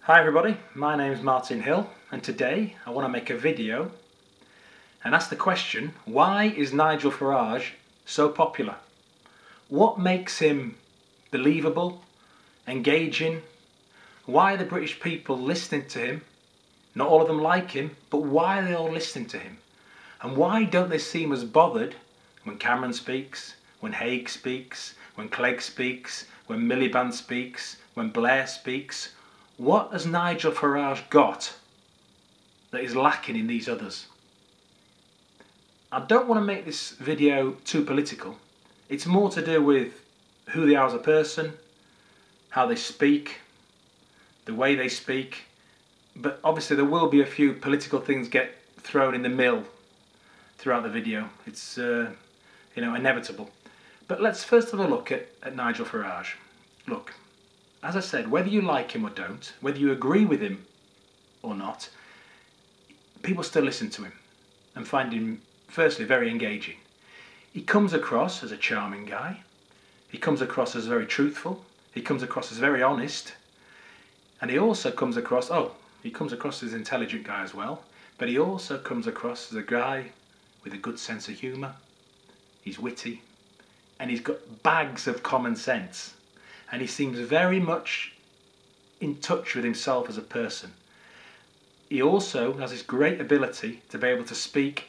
Hi everybody, my name is Martin Hill and today I want to make a video and ask the question, why is Nigel Farage so popular? What makes him believable, engaging? Why are the British people listening to him? Not all of them like him, but why are they all listening to him? And why don't they seem as bothered when Cameron speaks, when Hague speaks, when Clegg speaks, when Miliband speaks, when Blair speaks? What has Nigel Farage got that is lacking in these others? I don't want to make this video too political. It's more to do with who they are as a person, how they speak, the way they speak. But obviously there will be a few political things get thrown in the mill throughout the video. It's inevitable. But let's first have a look at Nigel Farage. Look. As I said, whether you like him or don't, whether you agree with him or not, people still listen to him and find him, firstly, very engaging. He comes across as a charming guy. He comes across as very truthful. He comes across as very honest. And he also comes across, as an intelligent guy as well, but he also comes across as a guy with a good sense of humour. He's witty and he's got bags of common sense. And he seems very much in touch with himself as a person. He also has this great ability to be able to speak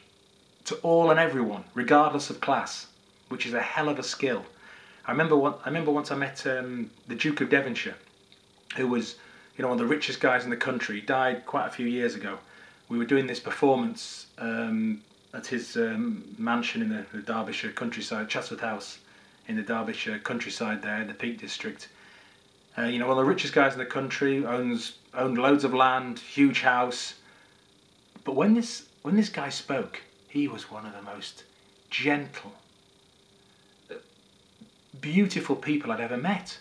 to all and everyone, regardless of class, which is a hell of a skill. I remember once I met the Duke of Devonshire, who was one of the richest guys in the country. He died quite a few years ago. We were doing this performance at his mansion in the Derbyshire countryside, Chatsworth House, in the Derbyshire countryside there, in the Peak District. One of the richest guys in the country, owned loads of land, huge house. But when this guy spoke, he was one of the most gentle, beautiful people I'd ever met.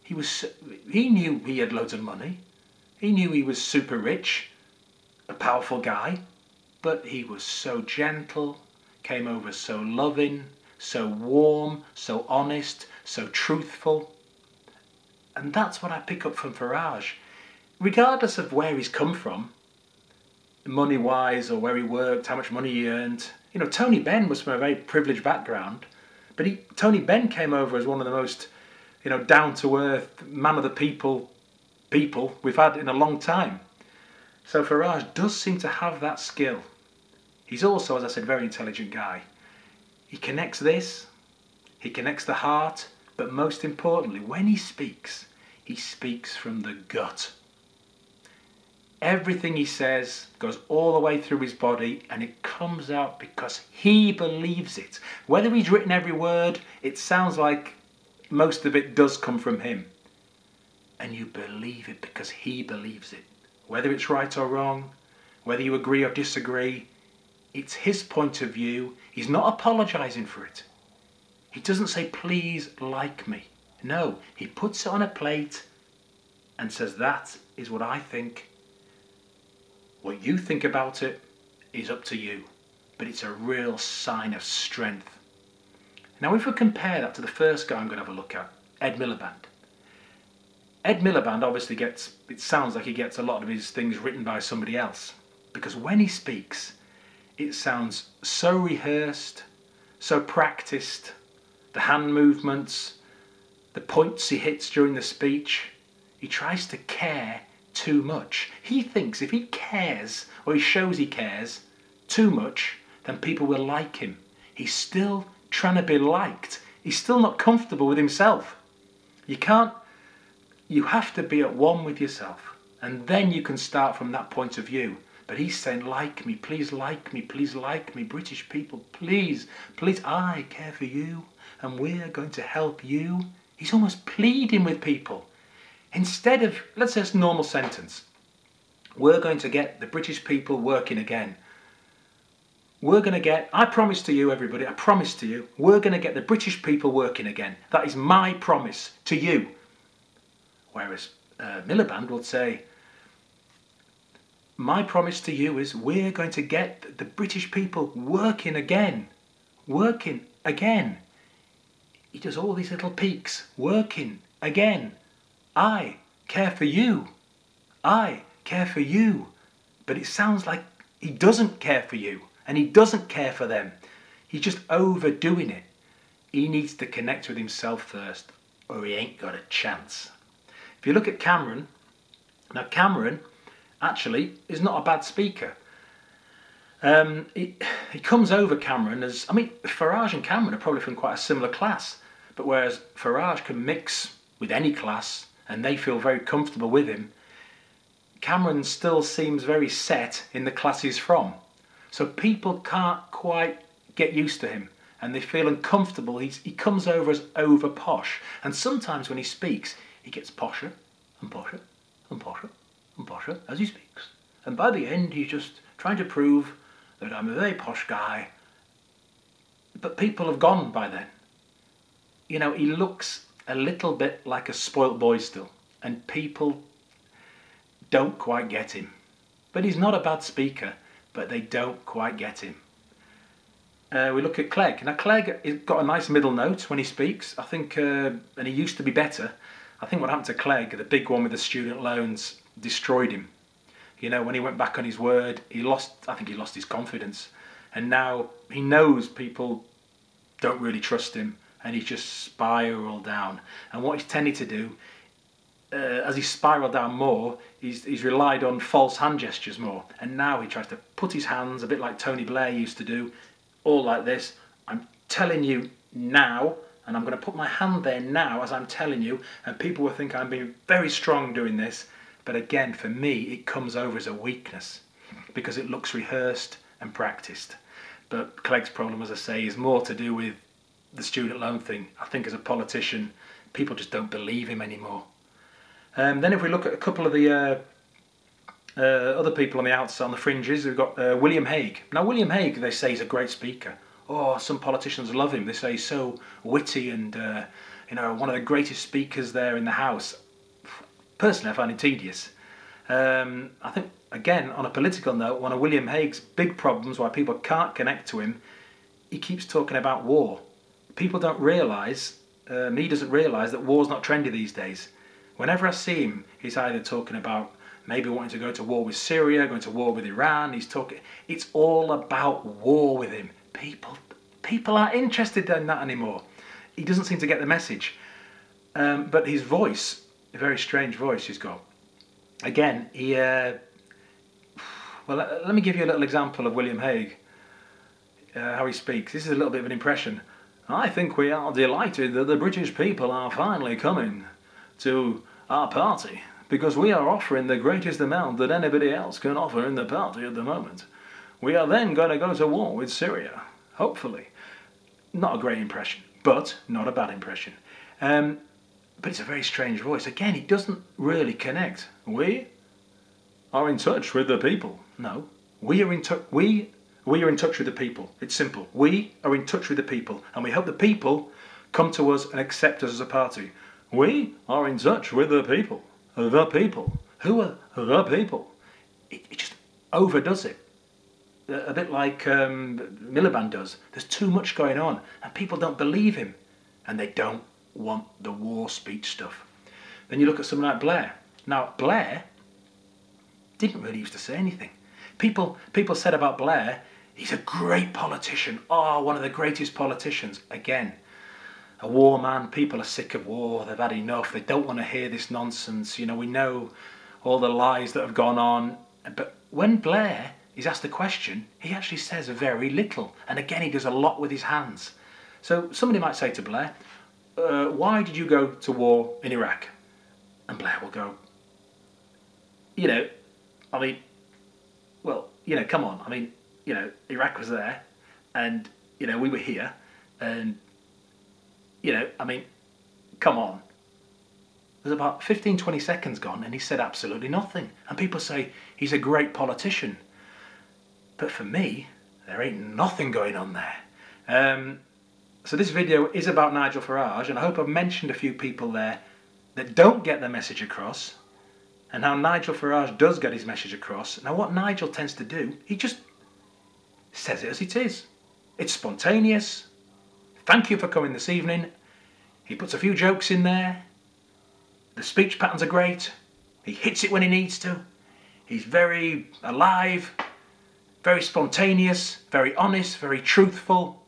He knew he had loads of money. He knew he was super rich, a powerful guy, but he was so gentle, came over so loving, so warm, so honest, so truthful. And that's what I pick up from Farage. Regardless of where he's come from, money-wise, or where he worked, how much money he earned. Tony Benn was from a very privileged background, but Tony Benn came over as one of the most, down-to-earth, man of the people we've had in a long time. So Farage does seem to have that skill. He's also, as I said, a very intelligent guy. He connects he connects the heart, but most importantly, when he speaks from the gut. Everything he says goes all the way through his body and it comes out because he believes it. Whether he's written every word, it sounds like most of it does come from him. And you believe it because he believes it. Whether it's right or wrong, whether you agree or disagree, it's his point of view. He's not apologising for it. He doesn't say, please like me. No, he puts it on a plate and says, that is what I think. What you think about it is up to you. But it's a real sign of strength. Now if we compare that to the first guy I'm going to have a look at, Ed Miliband. Ed Miliband obviously it sounds like he gets a lot of his things written by somebody else. Because when he speaks, it sounds so rehearsed, so practiced. The hand movements, the points he hits during the speech. He tries to care too much. He thinks if he cares, or he shows he cares too much, then people will like him. He's still trying to be liked. He's still not comfortable with himself. You have to be at one with yourself, and then you can start from that point of view. But he's saying, like me, please like me, please like me, British people, please, please, I care for you, and we're going to help you. He's almost pleading with people. Instead of, let's say it's a normal sentence, we're going to get the British people working again. I promise to you, everybody, I promise to you, we're going to get the British people working again. That is my promise to you. Whereas Miliband will say, my promise to you is we're going to get the British people working again. Working again. He does all these little peaks. Working again. I care for you. I care for you. But it sounds like he doesn't care for you, and he doesn't care for them. He's just overdoing it. He needs to connect with himself first, or he ain't got a chance. If you look at Cameron, now Cameron actually is not a bad speaker. He comes over, Cameron, as, I mean, Farage and Cameron are probably from quite a similar class, but whereas Farage can mix with any class and they feel very comfortable with him, Cameron still seems very set in the class he's from. So people can't quite get used to him and they feel uncomfortable. He comes over as over posh, and sometimes when he speaks he gets posher and posher and posher and posher as he speaks, and by the end he's just trying to prove that I'm a very posh guy. But people have gone by then. You know, he looks a little bit like a spoilt boy still, and people don't quite get him. But he's not a bad speaker, but they don't quite get him. We look at Clegg. Now Clegg has got a nice middle note when he speaks, I think, and he used to be better. I think what happened to Clegg, the big one with the student loans, destroyed him. You know, when he went back on his word, I think he lost his confidence. And now he knows people don't really trust him, and he's just spiraled down. And what he's tended to do, as he spiraled down more, he's relied on false hand gestures more. And now he tries to put his hands, a bit like Tony Blair used to do, all like this. I'm telling you now, and I'm going to put my hand there now as I'm telling you, and people will think I'm being very strong doing this. But again, for me, it comes over as a weakness because it looks rehearsed and practiced. But Clegg's problem, as I say, is more to do with the student loan thing. I think as a politician, people just don't believe him anymore. Then if we look at a couple of the other people on the outside, on the fringes, we've got William Hague. Now William Hague, they say, is a great speaker. Oh, some politicians love him. They say he's so witty and you know, one of the greatest speakers there in the House. Personally, I find it tedious. I think, again, on a political note, one of William Hague's big problems why people can't connect to him, he keeps talking about war. People don't realise, he doesn't realise that war's not trendy these days. Whenever I see him, he's either talking about maybe wanting to go to war with Syria, going to war with Iran. It's all about war with him. People aren't interested in that anymore. He doesn't seem to get the message. But his voice, a very strange voice he's got. Again, well, let me give you a little example of William Hague, how he speaks. This is a little bit of an impression. I think we are delighted that the British people are finally coming to our party because we are offering the greatest amount that anybody else can offer in the party at the moment. We are then going to go to war with Syria, hopefully. Not a great impression, but not a bad impression. But it's a very strange voice. Again, it doesn't really connect. We are in touch with the people. No, we are in touch with the people. It's simple. We are in touch with the people, and we hope the people come to us and accept us as a party. We are in touch with the people. The people. Who are the people? It just overdoes it. A bit like Miliband does. There's too much going on, and people don't believe him, and they don't want the war speech stuff. Then you look at someone like Blair. Now, Blair didn't really used to say anything. People said about Blair, he's a great politician. Oh, one of the greatest politicians. Again, a war man. People are sick of war. They've had enough. They don't want to hear this nonsense. You know, we know all the lies that have gone on. But when Blair is asked a question, he actually says very little. And again, he does a lot with his hands. So somebody might say to Blair, why did you go to war in Iraq? And Blair will go, you know, I mean, well, you know, come on. I mean, you know, Iraq was there and, you know, we were here and, you know, I mean, come on. There's about 15-20 seconds gone and he said absolutely nothing. And people say he's a great politician. But for me, there ain't nothing going on there. So this video is about Nigel Farage, and I hope I've mentioned a few people there that don't get their message across, and how Nigel Farage does get his message across. Now what Nigel tends to do, he just says it as it is. It's spontaneous. Thank you for coming this evening. He puts a few jokes in there. The speech patterns are great. He hits it when he needs to. He's very alive, very spontaneous, very honest, very truthful.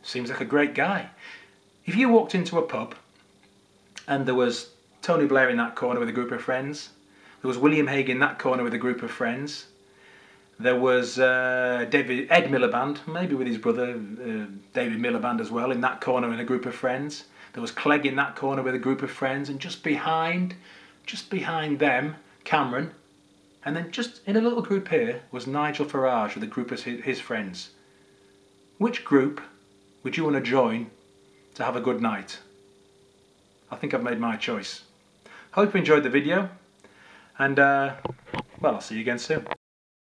Seems like a great guy. If you walked into a pub and there was Tony Blair in that corner with a group of friends, there was William Hague in that corner with a group of friends, there was Ed Miliband, maybe with his brother David Miliband as well, in that corner with a group of friends. There was Clegg in that corner with a group of friends, and just behind them, Cameron, and then just in a little group here was Nigel Farage with a group of his friends. Which group would you want to join to have a good night? I think I've made my choice. Hope you enjoyed the video, and well, I'll see you again soon.